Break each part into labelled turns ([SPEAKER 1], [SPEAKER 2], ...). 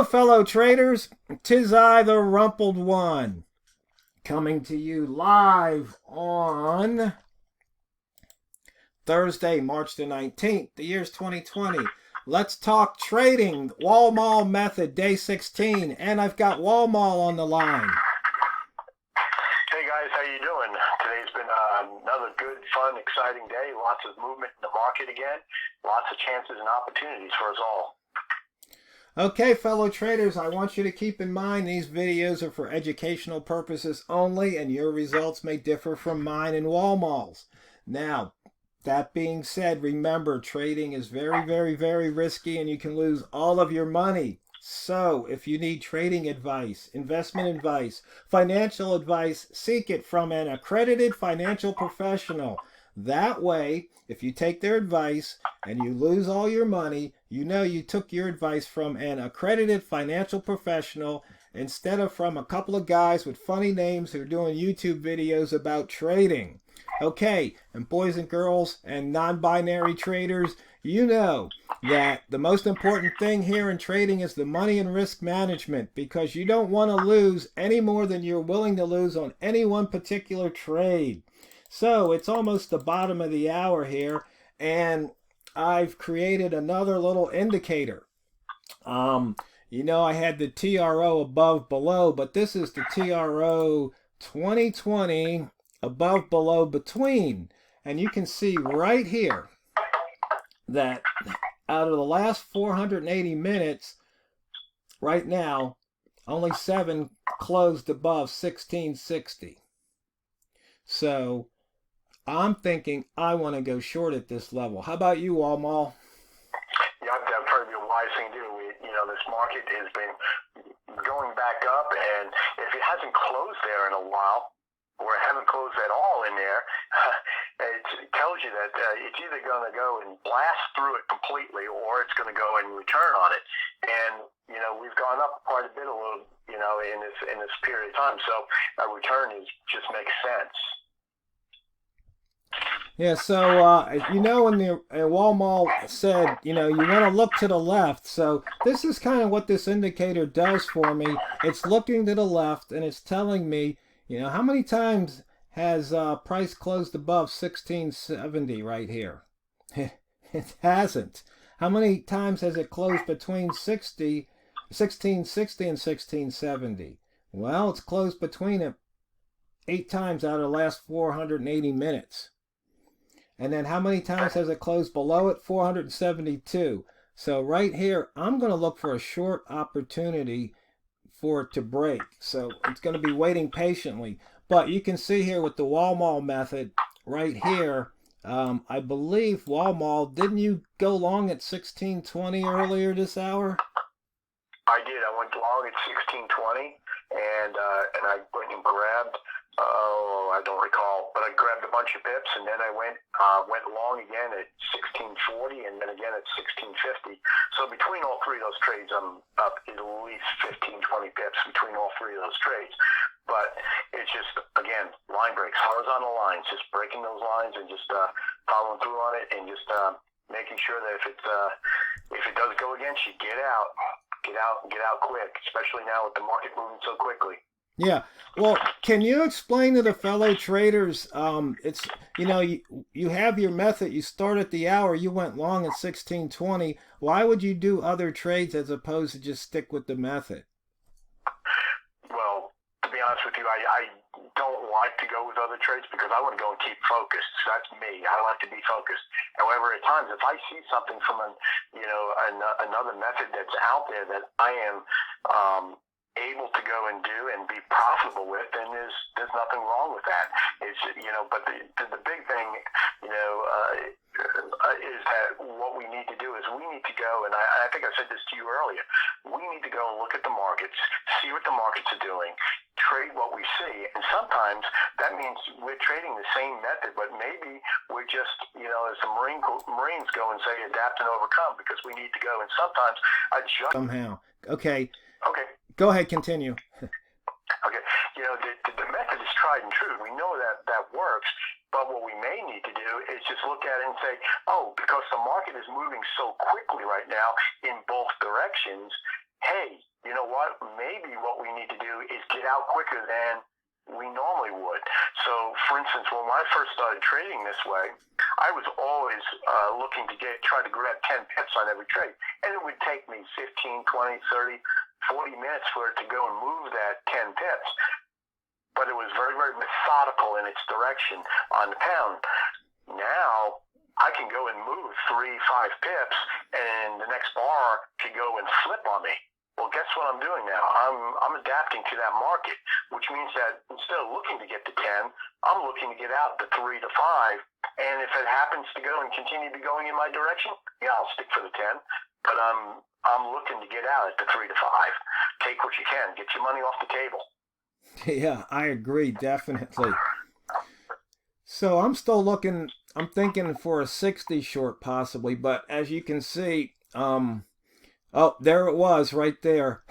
[SPEAKER 1] fellow traders. 'Tis I, the Rumpled One, coming to you live on Thursday, March the 19th. The year's 2020. Let's talk trading. Walmal method, day 16. And I've got Walmal on the line.
[SPEAKER 2] Hey guys, how you doing? Today's been another good, fun, exciting day. Lots of movement in the market again. Lots of chances and opportunities for us all.
[SPEAKER 1] Okay, fellow traders, I want you to keep in mind these videos are for educational purposes only, and your results may differ from mine and Walmal's. Now, that being said, remember, trading is very, very, very risky, and you can lose all of your money. So, if you need trading advice, investment advice, financial advice, seek it from an accredited financial professional. That way, if you take their advice and you lose all your money, you know you took your advice from an accredited financial professional instead of from a couple of guys with funny names who are doing YouTube videos about trading. Okay, and boys and girls and non-binary traders, you know that the most important thing here in trading is the money and risk management, because you don't want to lose any more than you're willing to lose on any one particular trade. So it's almost the bottom of the hour here, and I've created another little indicator. You know, I had the TRO above below, but this is the TRO 2020 above below between. And you can see right here that out of the last 480 minutes, right now, only 7 closed above 1660. So I'm thinking I want to go short at this level. How about you, Walmal?
[SPEAKER 2] Yeah, I've heard you a wise thing to do. This market has been going back up, and if it hasn't closed there in a while, or it hasn't closed at all in there, it tells you that it's either going to go and blast through it completely, or it's going to go and return on it. And we've gone up quite a bit, in this period of time. So a return just makes sense.
[SPEAKER 1] Yeah, so, when the Walmal said, you want to look to the left. So this is kind of what this indicator does for me. It's looking to the left, and it's telling me, how many times has price closed above 1670 right here? It hasn't. How many times has it closed between 1660 and 1670? Well, it's closed between it 8 times out of the last 480 minutes. And then how many times has it closed below it? 472. So right here, I'm going to look for a short opportunity for it to break. So it's going to be waiting patiently. But you can see here with the Walmal method right here, I believe Walmal, didn't you go long at 1620 earlier this hour?
[SPEAKER 2] I did. I went long at 1620, and I went and grabbed. I don't recall, but I grabbed a bunch of pips, and then I went long again at 1640, and then again at 1650. So between all three of those trades, I'm up at least 15, 20 pips between all three of those trades. But it's just, again, line breaks, horizontal lines, just breaking those lines and just following through on it, and just making sure that if it does go against you, get out quick, especially now with the market moving so quickly.
[SPEAKER 1] Yeah. Well, can you explain to the fellow traders, it's, you have your method, you start at the hour, you went long at 1620. Why would you do other trades as opposed to just stick with the method?
[SPEAKER 2] Well, to be honest with you, I don't like to go with other trades because I want to go and keep focused. That's me. I like to be focused. However, at times, if I see something from another method that's out there that I am able to go and do and be profitable with, then there's nothing wrong with that. It's but the big thing is that what we need to do is we need to go, and I think I said this to you earlier, we need to go and look at the markets, see what the markets are doing, trade what we see, and sometimes that means we're trading the same method, but maybe we're just, as the Marines go and say, adapt and overcome, because we need to go and sometimes adjust.
[SPEAKER 1] Somehow. Okay.
[SPEAKER 2] Okay.
[SPEAKER 1] Go ahead, continue.
[SPEAKER 2] Okay, the method is tried and true. We know that works, but what we may need to do is just look at it and say, because the market is moving so quickly right now in both directions, hey, maybe what we need to do is get out quicker than we normally would. So, for instance, when I first started trading this way, I was always looking to try to grab 10 pips on every trade. And it would take me 15, 20, 30, 40 minutes for it to go and move that 10 pips. But it was very, very methodical in its direction on the pound. Now, I can go and move 3, 5 pips, and the next bar can go and flip on me. Well, guess what I'm doing now? I'm adapting to that market, which means that instead of looking to get to 10, I'm looking to get out to 3 to 5. And if it happens to go and continue to going in my direction, yeah, I'll stick for the 10. But I'm looking to get out at the 3 to 5. Take what you can. Get your money off the table.
[SPEAKER 1] Yeah, I agree, definitely. So I'm still looking, I'm thinking for a 60 short possibly, but as you can see, oh, there it was right there.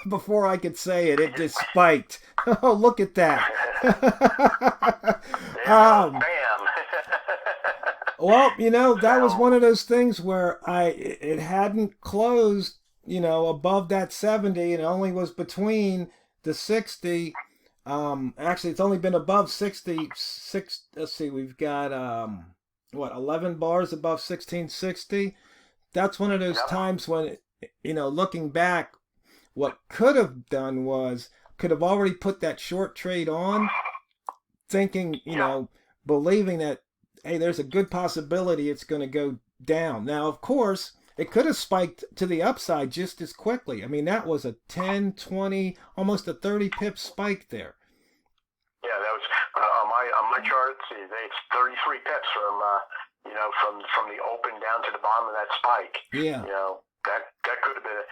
[SPEAKER 1] Before I could say it, it just spiked. Oh, look at that.
[SPEAKER 2] Bam.
[SPEAKER 1] Well, you know, that was one of those things where it hadn't closed, you know, above that 70, and it only was between the 60. Actually, it's only been above 66. Let's see, we've got, 11 bars above 1660. That's one of those times when, you know, looking back, what could have done was could have already put that short trade on, thinking, you know, believing that, hey, there's a good possibility it's going to go down. Now, of course, it could have spiked to the upside just as quickly. I mean, that was a 10, 20, almost a 30 pip spike there.
[SPEAKER 2] Yeah, that was on my chart. It's 33 pips from from the open down to the bottom of that spike.
[SPEAKER 1] Yeah.
[SPEAKER 2] You know, that could have been,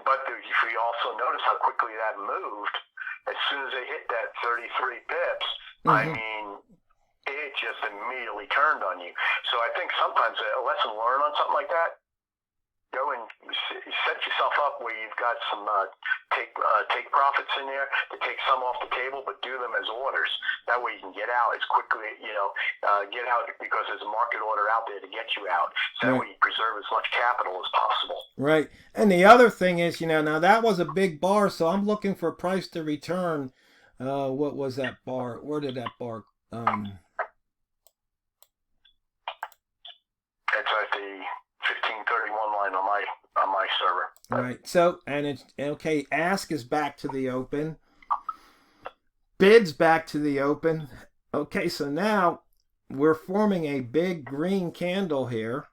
[SPEAKER 2] but if we also notice how quickly that moved, as soon as they hit that 33 pips, I mean, it just immediately turned on you. So I think sometimes a lesson learned on something like that, go and set yourself up where you've got some take profits in there to take some off the table, but do them as orders. That way you can get out as quickly, get out because there's a market order out there to get you out. So that way you preserve as much capital as possible.
[SPEAKER 1] Right. And the other thing is, now that was a big bar, so I'm looking for price to return. What was that bar? Where did that bar?
[SPEAKER 2] It's at the 1531 line on my server.
[SPEAKER 1] Right. So, and it's okay. Ask is back to the open. Bid's back to the open. Okay. So now we're forming a big green candle here.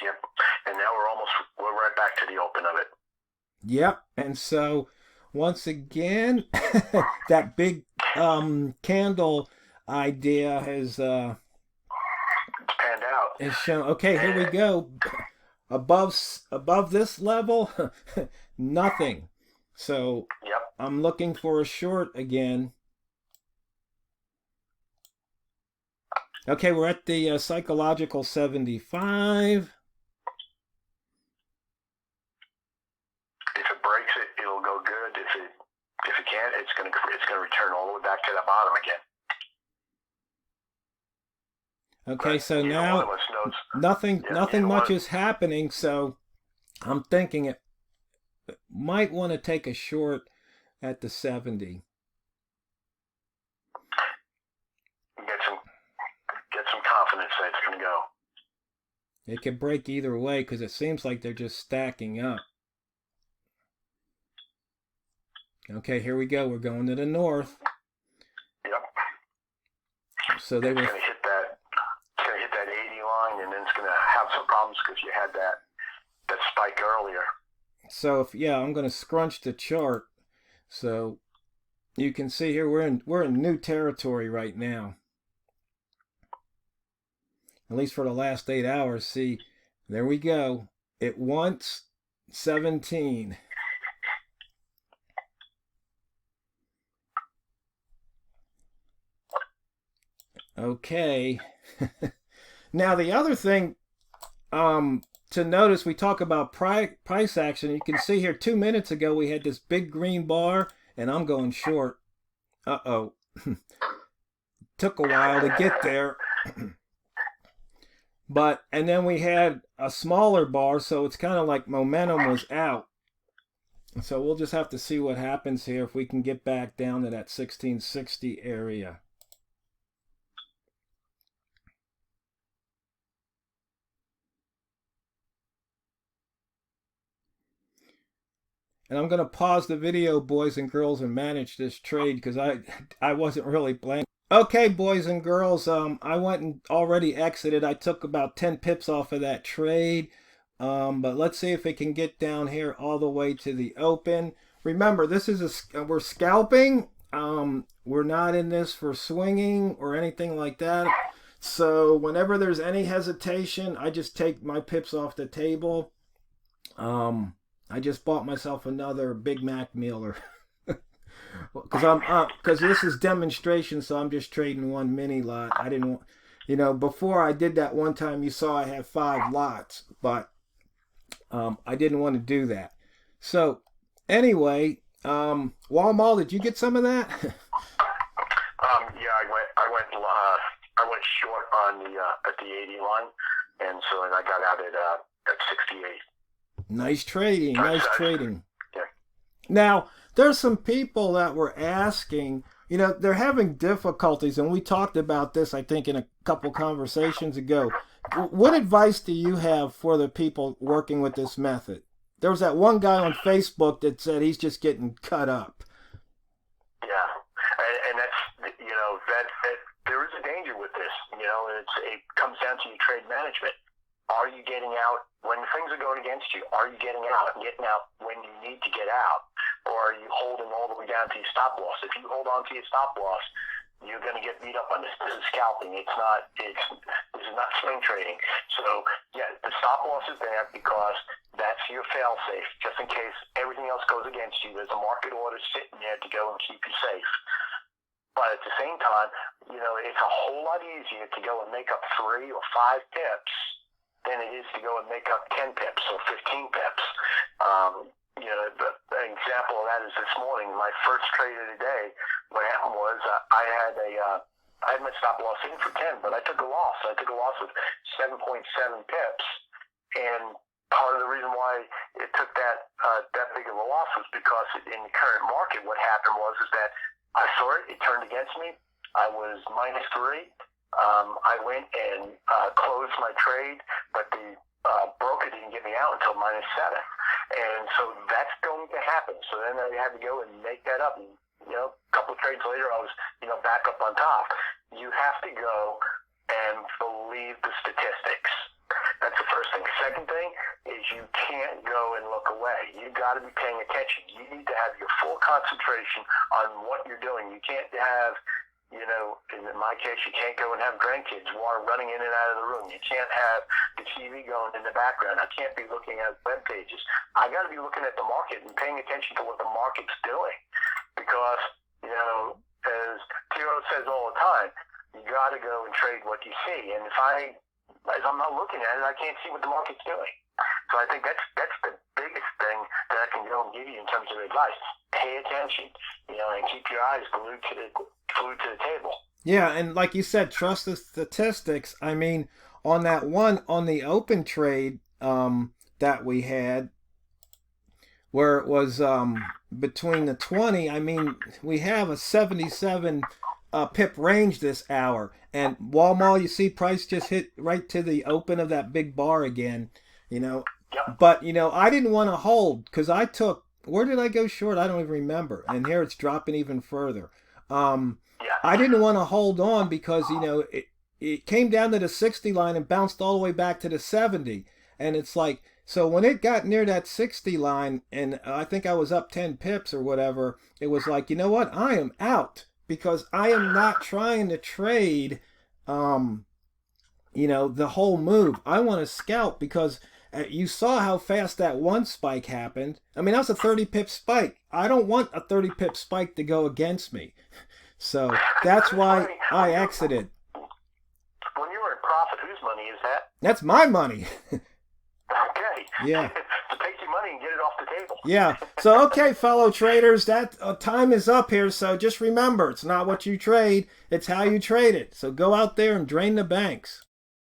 [SPEAKER 2] Yep. And now we're right back to the open of it.
[SPEAKER 1] Yep. And so once again, that big candle idea has
[SPEAKER 2] it's panned out.
[SPEAKER 1] Is shown. Okay, here we go. Above this level, nothing. So I'm looking for a short again. Okay, we're at the psychological 75.
[SPEAKER 2] If it breaks it, it'll go good. If it can't, it's gonna return all the way back to the bottom again.
[SPEAKER 1] Okay, so now nothing much is happening, so I'm thinking it might want to take a short at the 70.
[SPEAKER 2] Get some confidence that it's going to go.
[SPEAKER 1] It could break either way because it seems like they're just stacking up. Okay, here we go. We're going to the north.
[SPEAKER 2] Yep.
[SPEAKER 1] So they were.
[SPEAKER 2] It's going to hit that 80 line, and then it's going to have some problems because you had that spike earlier.
[SPEAKER 1] So I'm going to scrunch the chart, so you can see here we're in new territory right now. At least for the last 8 hours. See, there we go. It wants 17. Okay. Now the other thing to notice, we talk about price action. You can see here 2 minutes ago we had this big green bar, and I'm going short. Uh-oh. Took a while to get there. and then we had a smaller bar, so it's kind of like momentum was out. So we'll just have to see what happens here if we can get back down to that 1660 area. And I'm going to pause the video, boys and girls, and manage this trade because I wasn't really playing. Okay, boys and girls, I went and already exited. I took about 10 pips off of that trade. But let's see if it can get down here all the way to the open. Remember, this is we're scalping. We're not in this for swinging or anything like that. So whenever there's any hesitation, I just take my pips off the table. I just bought myself another Big Mac mealer because this is demonstration, so I'm just trading one mini lot. I didn't want, before I did that one time, you saw I had 5 lots, but I didn't want to do that. So anyway, Walmal, did you get some of that?
[SPEAKER 2] Yeah, I went short on the at the 80 line, and I got out at 68.
[SPEAKER 1] Nice trading, nice trading. Yeah. Now, there's some people that were asking, they're having difficulties, and we talked about this, I think, in a couple conversations ago. What advice do you have for the people working with this method? There was that one guy on Facebook that said he's just getting cut up.
[SPEAKER 2] Yeah, and that's, that there is a danger with this, and it comes down to your trade management. Are you getting out when things are going against you? Are you getting out and getting out when you need to get out? Or are you holding all the way down to your stop loss? If you hold on to your stop loss, you're going to get beat up on this. This is scalping. This is not swing trading. So, yeah, the stop loss is there because that's your fail safe. Just in case everything else goes against you, there's a market order sitting there to go and keep you safe. But at the same time, it's a whole lot easier to go and make up 3 or 5 pips than it is to go and make up 10 pips or 15 pips. The example of that is this morning, my first trade of the day. What happened was I had my stop loss in for 10, but I took a loss. I took a loss of 7.7 pips, and part of the reason why it took that big of a loss was because in the current market, what happened was that I saw it turned against me. I was -3. I went and closed my trade, but the broker didn't get me out until -7. And so that's going to happen. So then I had to go and make that up. And, a couple of trades later, I was, back up on top. You have to go and believe the statistics. That's the first thing. Second thing is you can't go and look away. You got to be paying attention. You need to have your full concentration on what you're doing. You can't have, in my case, you can't go and have grandkids running in and out of the room. You can't have the TV going in the background. I can't be looking at web pages. I got to be looking at the market and paying attention to what the market's doing. Because, as Tiro says all the time, you got to go and trade what you see. And as I'm not looking at it, I can't see what the market's doing. So I think that's the biggest thing that I can go and give you in terms of advice. Pay attention, and keep your eyes glued to the table.
[SPEAKER 1] Yeah, and like you said, trust the statistics. I mean, on that one, on the open trade that we had, where it was between the 20, I mean, we have a 77 pip range this hour. And Walmal, you see price just hit right to the open of that big bar again, Yep. But, I didn't want to hold because I took, where did I go short? I don't even remember. And here it's dropping even further. I didn't want to hold on because, it came down to the 60 line and bounced all the way back to the 70. And it's like, so when it got near that 60 line and I think I was up 10 pips or whatever, it was like, you know what? I am out because I am not trying to trade, the whole move. I want to scalp because you saw how fast that one spike happened. I mean, that was a 30 pip spike. I don't want a 30 pip spike to go against me. So that's why I exited.
[SPEAKER 2] When you were in profit, whose money is that?
[SPEAKER 1] That's my money.
[SPEAKER 2] Okay.
[SPEAKER 1] Yeah.
[SPEAKER 2] So take your money and get it off the table.
[SPEAKER 1] Yeah. So, okay, fellow traders, that time is up here. So just remember, it's not what you trade, it's how you trade it. So go out there and drain the banks.